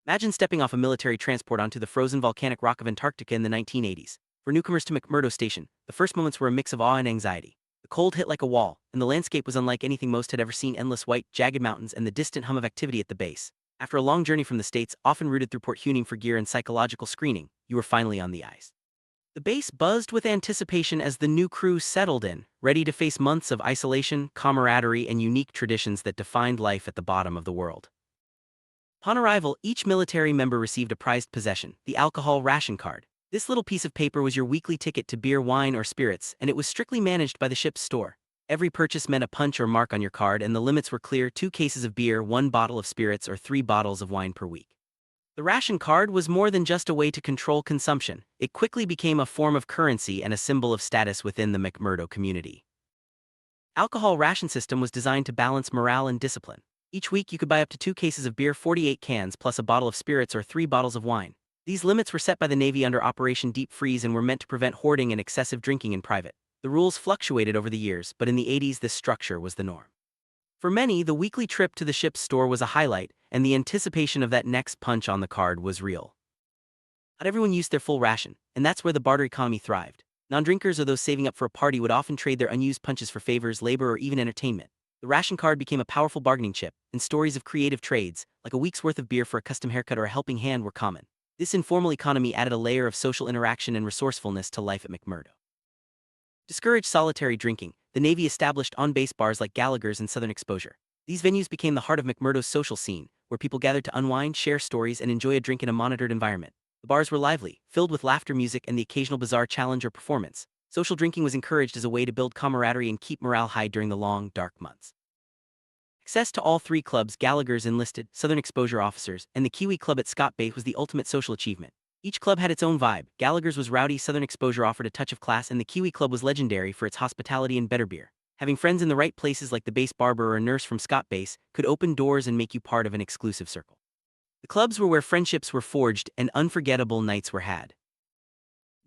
Imagine stepping off a military transport onto the frozen volcanic rock of Antarctica in the 1980s. For newcomers to McMurdo Station, the first moments were a mix of awe and anxiety. The cold hit like a wall, and the landscape was unlike anything most had ever seen: endless white, jagged mountains and the distant hum of activity at the base. After a long journey from the States, often routed through Port Huning for gear and psychological screening, you were finally on the ice. The base buzzed with anticipation as the new crew settled in, ready to face months of isolation, camaraderie, and unique traditions that defined life at the bottom of the world. Upon arrival, each military member received a prized possession, the alcohol ration card. This little piece of paper was your weekly ticket to beer, wine, or spirits, and it was strictly managed by the ship's store. Every purchase meant a punch or mark on your card, and the limits were clear: 2 cases of beer, 1 bottle of spirits, or 3 bottles of wine per week. The ration card was more than just a way to control consumption. It quickly became a form of currency and a symbol of status within the McMurdo community. Alcohol ration system was designed to balance morale and discipline. Each week you could buy up to 2 cases of beer, 48 cans, plus a bottle of spirits or 3 bottles of wine. These limits were set by the Navy under Operation Deep Freeze and were meant to prevent hoarding and excessive drinking in private. The rules fluctuated over the years, but in the 80s this structure was the norm. For many, the weekly trip to the ship's store was a highlight, and the anticipation of that next punch on the card was real. Not everyone used their full ration, and that's where the barter economy thrived. Non-drinkers or those saving up for a party would often trade their unused punches for favors, labor, or even entertainment. The ration card became a powerful bargaining chip, and stories of creative trades, like a week's worth of beer for a custom haircut or a helping hand, were common. This informal economy added a layer of social interaction and resourcefulness to life at McMurdo. To discourage solitary drinking, the Navy established on-base bars like Gallagher's and Southern Exposure. These venues became the heart of McMurdo's social scene, where people gathered to unwind, share stories, and enjoy a drink in a monitored environment. The bars were lively, filled with laughter, music, and the occasional bizarre challenge or performance. Social drinking was encouraged as a way to build camaraderie and keep morale high during the long, dark months. Access to all 3 clubs, Gallagher's enlisted, Southern Exposure officers, and the Kiwi Club at Scott Bay, was the ultimate social achievement. Each club had its own vibe. Gallagher's was rowdy, Southern Exposure offered a touch of class, and the Kiwi Club was legendary for its hospitality and better beer. Having friends in the right places, like the base barber or a nurse from Scott Base, could open doors and make you part of an exclusive circle. The clubs were where friendships were forged and unforgettable nights were had.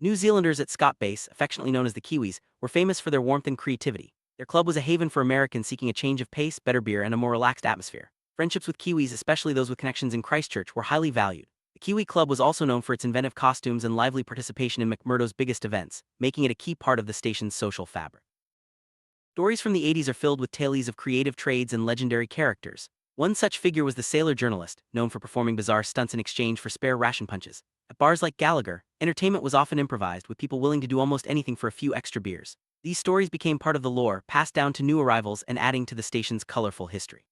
New Zealanders at Scott Base, affectionately known as the Kiwis, were famous for their warmth and creativity. Their club was a haven for Americans seeking a change of pace, better beer, and a more relaxed atmosphere. Friendships with Kiwis, especially those with connections in Christchurch, were highly valued. The Kiwi Club was also known for its inventive costumes and lively participation in McMurdo's biggest events, making it a key part of the station's social fabric. Stories from the 80s are filled with tales of creative trades and legendary characters. One such figure was the sailor journalist, known for performing bizarre stunts in exchange for spare ration punches. At bars like Gallagher, entertainment was often improvised, with people willing to do almost anything for a few extra beers. These stories became part of the lore, passed down to new arrivals and adding to the station's colorful history.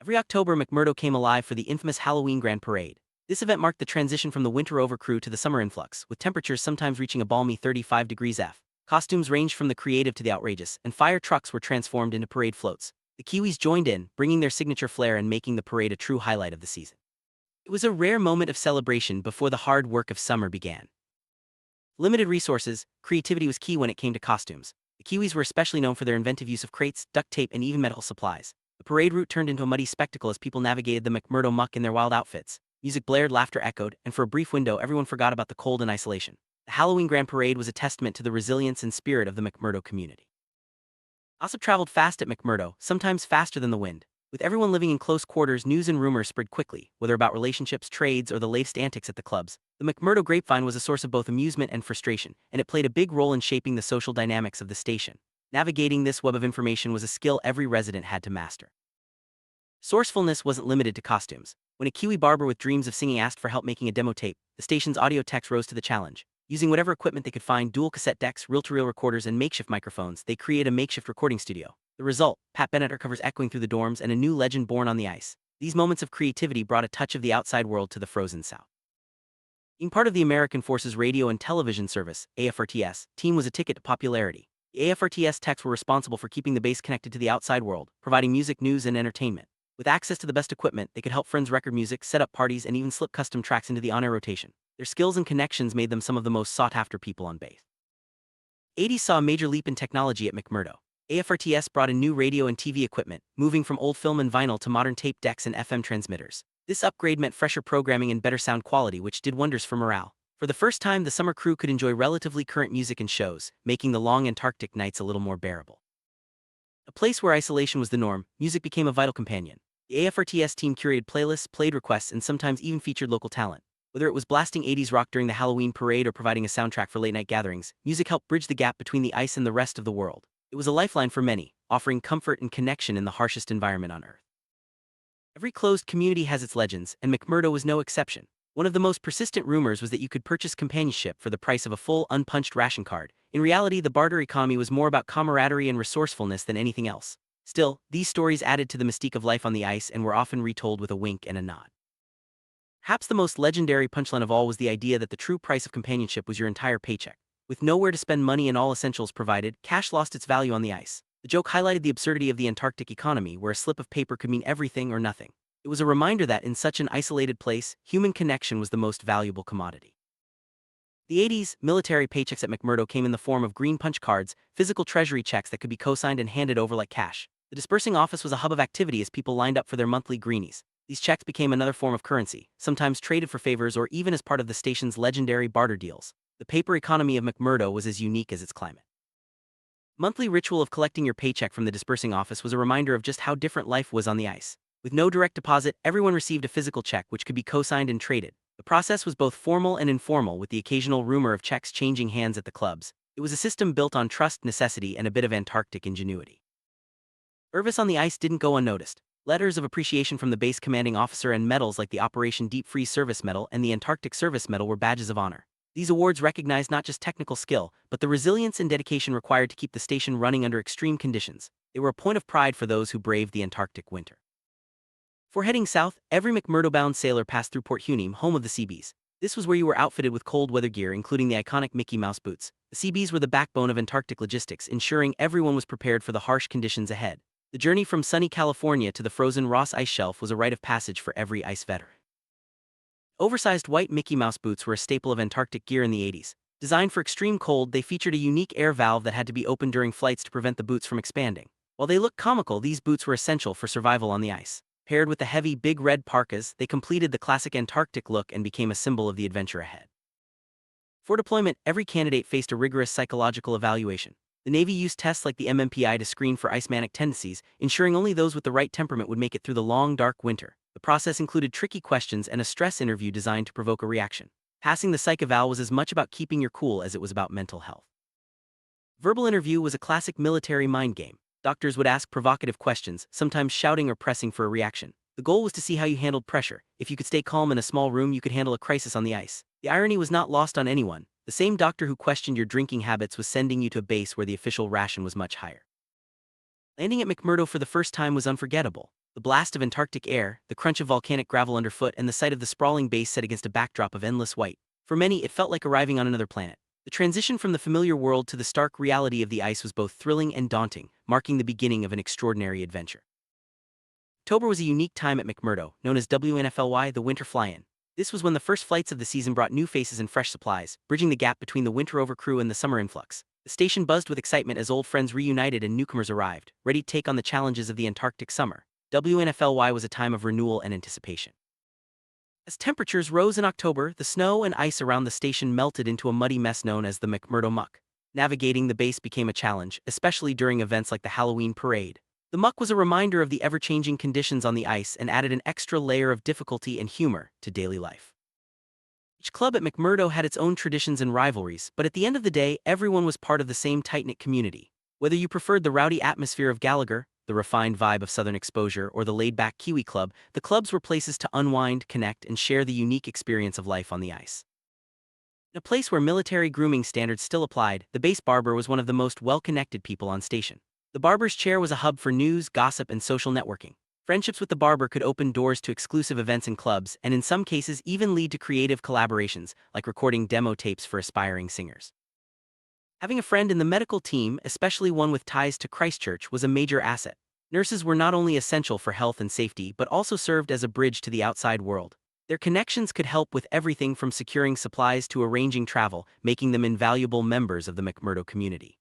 Every October, McMurdo came alive for the infamous Halloween Grand Parade. This event marked the transition from the winter overcrew to the summer influx, with temperatures sometimes reaching a balmy 35 degrees F. Costumes ranged from the creative to the outrageous, and fire trucks were transformed into parade floats. The Kiwis joined in, bringing their signature flair and making the parade a true highlight of the season. It was a rare moment of celebration before the hard work of summer began. Limited resources, creativity was key when it came to costumes. The Kiwis were especially known for their inventive use of crates, duct tape, and even medical supplies. The parade route turned into a muddy spectacle as people navigated the McMurdo muck in their wild outfits. Music blared, laughter echoed, and for a brief window everyone forgot about the cold and isolation. The Halloween Grand Parade was a testament to the resilience and spirit of the McMurdo community. Gossip traveled fast at McMurdo, sometimes faster than the wind. With everyone living in close quarters, news and rumors spread quickly, whether about relationships, trades, or the latest antics at the clubs. The McMurdo grapevine was a source of both amusement and frustration, and it played a big role in shaping the social dynamics of the station. Navigating this web of information was a skill every resident had to master. Sourcefulness wasn't limited to costumes. When a Kiwi barber with dreams of singing asked for help making a demo tape, the station's audio techs rose to the challenge. Using whatever equipment they could find, dual cassette decks, reel-to-reel recorders, and makeshift microphones, they created a makeshift recording studio. The result: Pat Bennett covers echoing through the dorms and a new legend born on the ice. These moments of creativity brought a touch of the outside world to the frozen South. Being part of the American Forces Radio and Television Service, AFRTS, team was a ticket to popularity. The AFRTS techs were responsible for keeping the base connected to the outside world, providing music, news, and entertainment. With access to the best equipment, they could help friends record music, set up parties, and even slip custom tracks into the on-air rotation. Their skills and connections made them some of the most sought-after people on base. 80s saw a major leap in technology at McMurdo. AFRTS brought in new radio and TV equipment, moving from old film and vinyl to modern tape decks and FM transmitters. This upgrade meant fresher programming and better sound quality, which did wonders for morale. For the first time, the summer crew could enjoy relatively current music and shows, making the long Antarctic nights a little more bearable. A place where isolation was the norm, music became a vital companion. The AFRTS team curated playlists, played requests, and sometimes even featured local talent. Whether it was blasting 80s rock during the Halloween parade or providing a soundtrack for late-night gatherings, music helped bridge the gap between the ice and the rest of the world. It was a lifeline for many, offering comfort and connection in the harshest environment on Earth. Every closed community has its legends, and McMurdo was no exception. One of the most persistent rumors was that you could purchase companionship for the price of a full, unpunched ration card. In reality, the barter economy was more about camaraderie and resourcefulness than anything else. Still, these stories added to the mystique of life on the ice and were often retold with a wink and a nod. Perhaps the most legendary punchline of all was the idea that the true price of companionship was your entire paycheck. With nowhere to spend money and all essentials provided, cash lost its value on the ice. The joke highlighted the absurdity of the Antarctic economy, where a slip of paper could mean everything or nothing. It was a reminder that, in such an isolated place, human connection was the most valuable commodity. The 80s, military paychecks at McMurdo came in the form of green punch cards, physical treasury checks that could be co-signed and handed over like cash. The dispersing office was a hub of activity as people lined up for their monthly greenies. These checks became another form of currency, sometimes traded for favors or even as part of the station's legendary barter deals. The paper economy of McMurdo was as unique as its climate. Monthly ritual of collecting your paycheck from the dispersing office was a reminder of just how different life was on the ice. With no direct deposit, everyone received a physical check which could be co-signed and traded. The process was both formal and informal, with the occasional rumor of checks changing hands at the clubs. It was a system built on trust, necessity, and a bit of Antarctic ingenuity. Service on the ice didn't go unnoticed. Letters of appreciation from the base commanding officer and medals like the Operation Deep Freeze Service Medal and the Antarctic Service Medal were badges of honor. These awards recognized not just technical skill, but the resilience and dedication required to keep the station running under extreme conditions. They were a point of pride for those who braved the Antarctic winter. For heading south, every McMurdo-bound sailor passed through Port Hueneme, home of the Seabees. This was where you were outfitted with cold weather gear, including the iconic Mickey Mouse boots. The Seabees were the backbone of Antarctic logistics, ensuring everyone was prepared for the harsh conditions ahead. The journey from sunny California to the frozen Ross Ice Shelf was a rite of passage for every ice veteran. Oversized white Mickey Mouse boots were a staple of Antarctic gear in the 80s. Designed for extreme cold, they featured a unique air valve that had to be opened during flights to prevent the boots from expanding. While they looked comical, these boots were essential for survival on the ice. Paired with the heavy, big red parkas, they completed the classic Antarctic look and became a symbol of the adventure ahead. For deployment, every candidate faced a rigorous psychological evaluation. The Navy used tests like the MMPI to screen for ice-manic tendencies, ensuring only those with the right temperament would make it through the long, dark winter. The process included tricky questions and a stress interview designed to provoke a reaction. Passing the psych eval was as much about keeping your cool as it was about mental health. Verbal interview was a classic military mind game. Doctors would ask provocative questions, sometimes shouting or pressing for a reaction. The goal was to see how you handled pressure. If you could stay calm in a small room, you could handle a crisis on the ice. The irony was not lost on anyone. The same doctor who questioned your drinking habits was sending you to a base where the official ration was much higher. Landing at McMurdo for the first time was unforgettable. The blast of Antarctic air, the crunch of volcanic gravel underfoot, and the sight of the sprawling base set against a backdrop of endless white. For many, it felt like arriving on another planet. The transition from the familiar world to the stark reality of the ice was both thrilling and daunting, marking the beginning of an extraordinary adventure. October was a unique time at McMurdo, known as WNFLY, the Winter Fly-In. This was when the first flights of the season brought new faces and fresh supplies, bridging the gap between the winter-over crew and the summer influx. The station buzzed with excitement as old friends reunited and newcomers arrived, ready to take on the challenges of the Antarctic summer. WNFLY was a time of renewal and anticipation. As temperatures rose in October, the snow and ice around the station melted into a muddy mess known as the McMurdo Muck. Navigating the base became a challenge, especially during events like the Halloween parade. The muck was a reminder of the ever-changing conditions on the ice and added an extra layer of difficulty and humor to daily life. Each club at McMurdo had its own traditions and rivalries, but at the end of the day, everyone was part of the same tight-knit community. Whether you preferred the rowdy atmosphere of Gallagher, the refined vibe of Southern Exposure, or the laid-back Kiwi Club, the clubs were places to unwind, connect, and share the unique experience of life on the ice. In a place where military grooming standards still applied, the base barber was one of the most well-connected people on station. The barber's chair was a hub for news, gossip, and social networking. Friendships with the barber could open doors to exclusive events and clubs, and in some cases even lead to creative collaborations, like recording demo tapes for aspiring singers. Having a friend in the medical team, especially one with ties to Christchurch, was a major asset. Nurses were not only essential for health and safety but also served as a bridge to the outside world. Their connections could help with everything from securing supplies to arranging travel, making them invaluable members of the McMurdo community.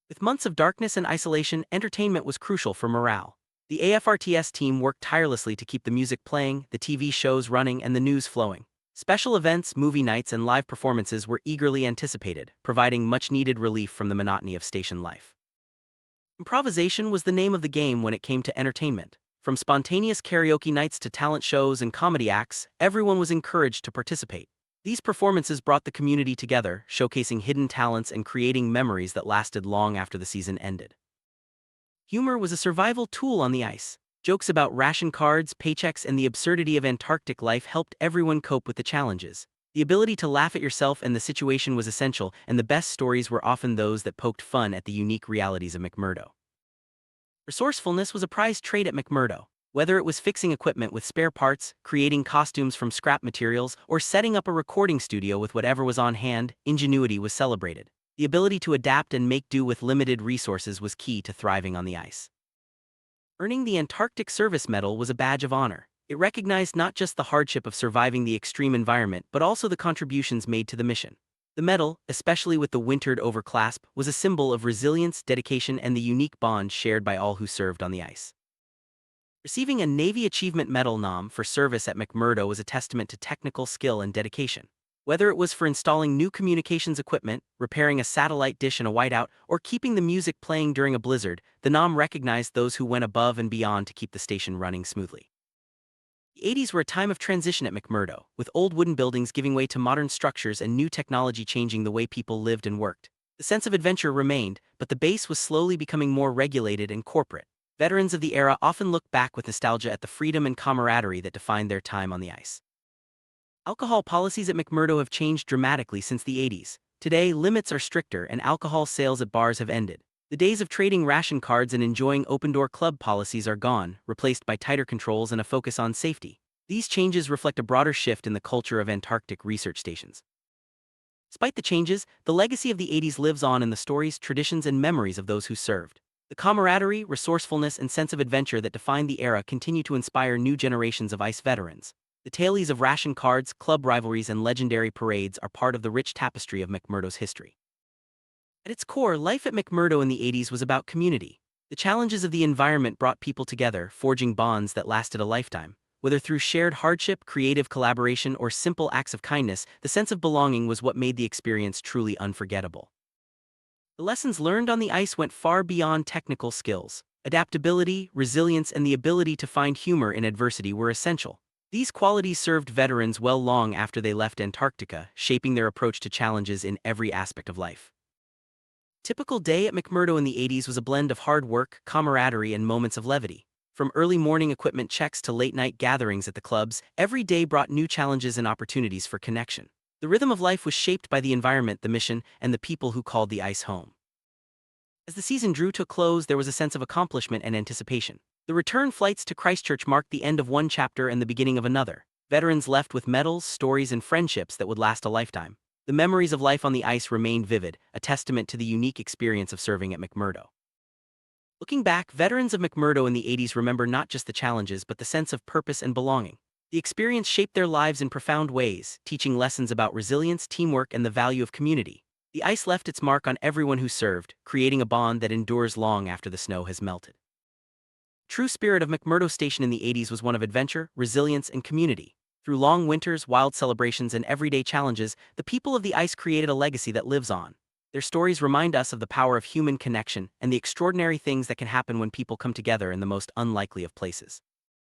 With months of darkness and isolation, entertainment was crucial for morale. The AFRTS team worked tirelessly to keep the music playing, the TV shows running, and the news flowing. Special events, movie nights, and live performances were eagerly anticipated, providing much-needed relief from the monotony of station life. Improvisation was the name of the game when it came to entertainment. From spontaneous karaoke nights to talent shows and comedy acts, everyone was encouraged to participate. These performances brought the community together, showcasing hidden talents and creating memories that lasted long after the season ended. Humor was a survival tool on the ice. Jokes about ration cards, paychecks, and the absurdity of Antarctic life helped everyone cope with the challenges. The ability to laugh at yourself and the situation was essential, and the best stories were often those that poked fun at the unique realities of McMurdo. Resourcefulness was a prized trait at McMurdo. Whether it was fixing equipment with spare parts, creating costumes from scrap materials, or setting up a recording studio with whatever was on hand, ingenuity was celebrated. The ability to adapt and make do with limited resources was key to thriving on the ice. Earning the Antarctic Service Medal was a badge of honor. It recognized not just the hardship of surviving the extreme environment but also the contributions made to the mission. The medal, especially with the wintered overclasp, was a symbol of resilience, dedication, and the unique bond shared by all who served on the ice. Receiving a Navy Achievement Medal nom for service at McMurdo was a testament to technical skill and dedication. Whether it was for installing new communications equipment, repairing a satellite dish in a whiteout, or keeping the music playing during a blizzard, the nom recognized those who went above and beyond to keep the station running smoothly. The 80s were a time of transition at McMurdo, with old wooden buildings giving way to modern structures and new technology changing the way people lived and worked. The sense of adventure remained, but the base was slowly becoming more regulated and corporate. Veterans of the era often look back with nostalgia at the freedom and camaraderie that defined their time on the ice. Alcohol policies at McMurdo have changed dramatically since the 80s. Today, limits are stricter and alcohol sales at bars have ended. The days of trading ration cards and enjoying open-door club policies are gone, replaced by tighter controls and a focus on safety. These changes reflect a broader shift in the culture of Antarctic research stations. Despite the changes, the legacy of the 80s lives on in the stories, traditions, and memories of those who served. The camaraderie, resourcefulness, and sense of adventure that defined the era continue to inspire new generations of ice veterans. The tales of ration cards, club rivalries, and legendary parades are part of the rich tapestry of McMurdo's history. At its core, life at McMurdo in the 80s was about community. The challenges of the environment brought people together, forging bonds that lasted a lifetime. Whether through shared hardship, creative collaboration, or simple acts of kindness, the sense of belonging was what made the experience truly unforgettable. The lessons learned on the ice went far beyond technical skills. Adaptability, resilience, and the ability to find humor in adversity were essential. These qualities served veterans well long after they left Antarctica, shaping their approach to challenges in every aspect of life. Typical day at McMurdo in the 80s was a blend of hard work, camaraderie, and moments of levity. From early morning equipment checks to late-night gatherings at the clubs, every day brought new challenges and opportunities for connection. The rhythm of life was shaped by the environment, the mission, and the people who called the ice home. As the season drew to a close, there was a sense of accomplishment and anticipation. The return flights to Christchurch marked the end of one chapter and the beginning of another. Veterans left with medals, stories, and friendships that would last a lifetime. The memories of life on the ice remained vivid, a testament to the unique experience of serving at McMurdo. Looking back, veterans of McMurdo in the 80s remember not just the challenges but the sense of purpose and belonging. The experience shaped their lives in profound ways, teaching lessons about resilience, teamwork, and the value of community. The ice left its mark on everyone who served, creating a bond that endures long after the snow has melted. The true spirit of McMurdo Station in the 80s was one of adventure, resilience, and community. Through long winters, wild celebrations, and everyday challenges, the people of the ice created a legacy that lives on. Their stories remind us of the power of human connection and the extraordinary things that can happen when people come together in the most unlikely of places.